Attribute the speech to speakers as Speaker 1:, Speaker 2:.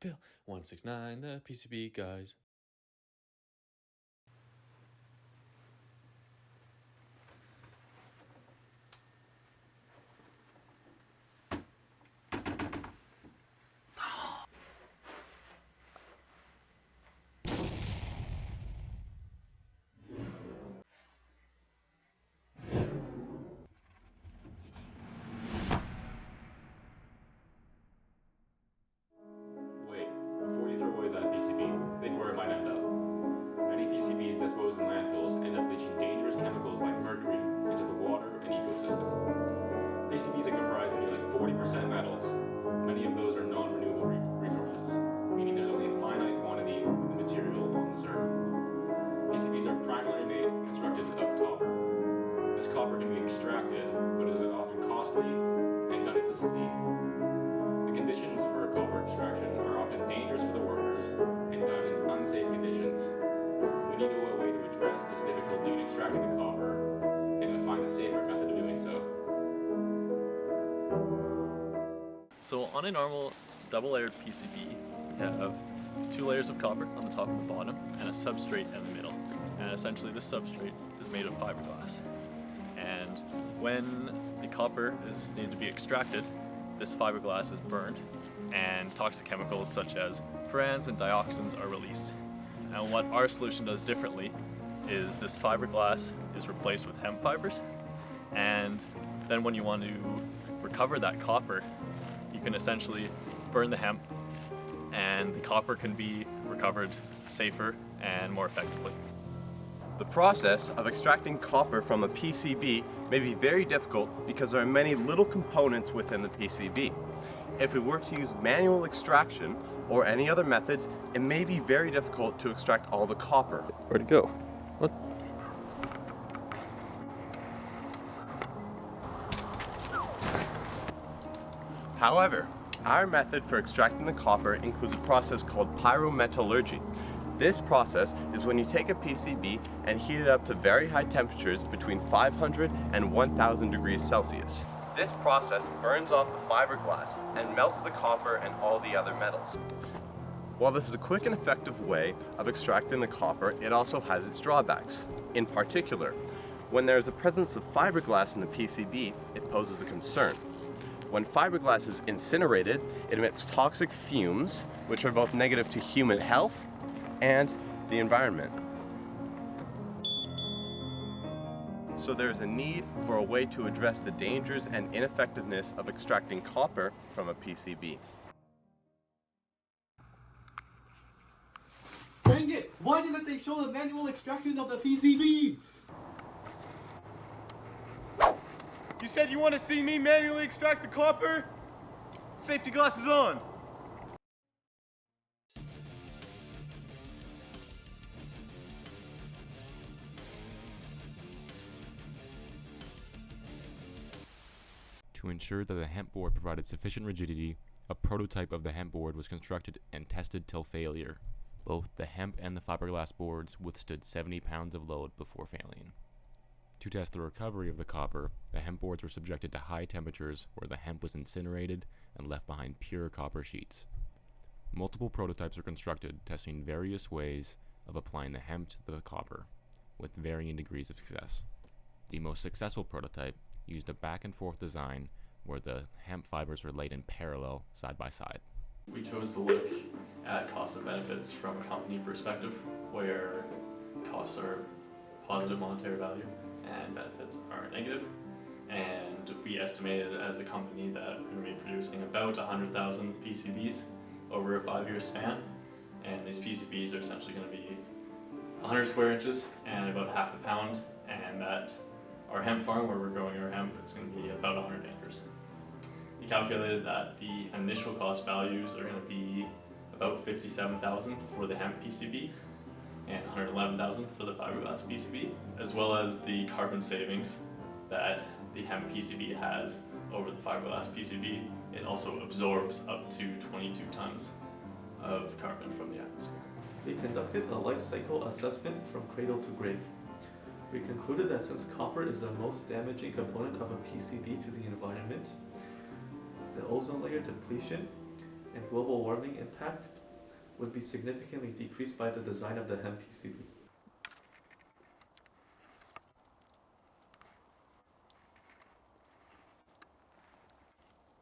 Speaker 1: Bill 169, the PCB Guys.
Speaker 2: Think where it might end up. Many PCBs disposed in landfills end up leaching dangerous chemicals like mercury into the water and ecosystem. PCBs are comprised of nearly 40% metals. Many of those are non-renewable resources, meaning there's only a finite quantity of the material on this earth. PCBs are primarily constructed of copper. This copper can be extracted, but is often costly and done illicitly. The conditions for copper extraction are often dangerous for the workers and done in unsafe conditions. We need a way to address this difficulty in extracting the copper and to find a safer method of doing so.
Speaker 3: So on a normal double-layered PCB, we have 2 layers of copper on the top and the bottom, and a substrate in the middle. And essentially this substrate is made of fiberglass. And when the copper is needed to be extracted, this fiberglass is burned, and toxic chemicals such as furans and dioxins are released. And what our solution does differently is this fiberglass is replaced with hemp fibers, and then when you want to recover that copper, you can essentially burn the hemp, and the copper can be recovered safer and more effectively.
Speaker 4: The process of extracting copper from a PCB may be very difficult because there are many little components within the PCB. If we were to use manual extraction or any other methods, it may be very difficult to extract all the copper.
Speaker 3: Where'd it go? What?
Speaker 4: However, our method for extracting the copper includes a process called pyrometallurgy. This process is when you take a PCB and heat it up to very high temperatures between 500 and 1000 degrees Celsius. This process burns off the fiberglass and melts the copper and all the other metals. While this is a quick and effective way of extracting the copper, it also has its drawbacks. In particular, when there is a presence of fiberglass in the PCB, it poses a concern. When fiberglass is incinerated, it emits toxic fumes, which are both negative to human health and the environment. So there is a need for a way to address the dangers and ineffectiveness of extracting copper from a PCB.
Speaker 5: Dang it! Why didn't they show the manual extraction of the PCB?
Speaker 4: You said you want to see me manually extract the copper? Safety glasses on!
Speaker 2: To ensure that the hemp board provided sufficient rigidity, a prototype of the hemp board was constructed and tested till failure. Both the hemp and the fiberglass boards withstood 70 pounds of load before failing. To test the recovery of the copper, the hemp boards were subjected to high temperatures where the hemp was incinerated and left behind pure copper sheets. Multiple prototypes were constructed testing various ways of applying the hemp to the copper, with varying degrees of success. The most successful prototype used a back and forth design where the hemp fibers were laid in parallel side by side.
Speaker 3: We chose to look at costs and benefits from a company perspective, where costs are positive monetary value and benefits are negative. And we estimated as a company that we're going to be producing about 100,000 PCBs over a 5-year span. And these PCBs are essentially going to be 100 square inches and about half a pound, and that our hemp farm where we're growing our hemp is going to be about 100 acres. We calculated that the initial cost values are going to be about $57,000 for the hemp PCB and $111,000 for the fiberglass PCB, as well as the carbon savings that the hemp PCB has over the fiberglass PCB. It also absorbs up to 22 tons of carbon from the atmosphere.
Speaker 6: We conducted a life cycle assessment from cradle to grave. We concluded that since copper is the most damaging component of a PCB to the environment, the ozone layer depletion and global warming impact would be significantly decreased by the design of the hemp PCB.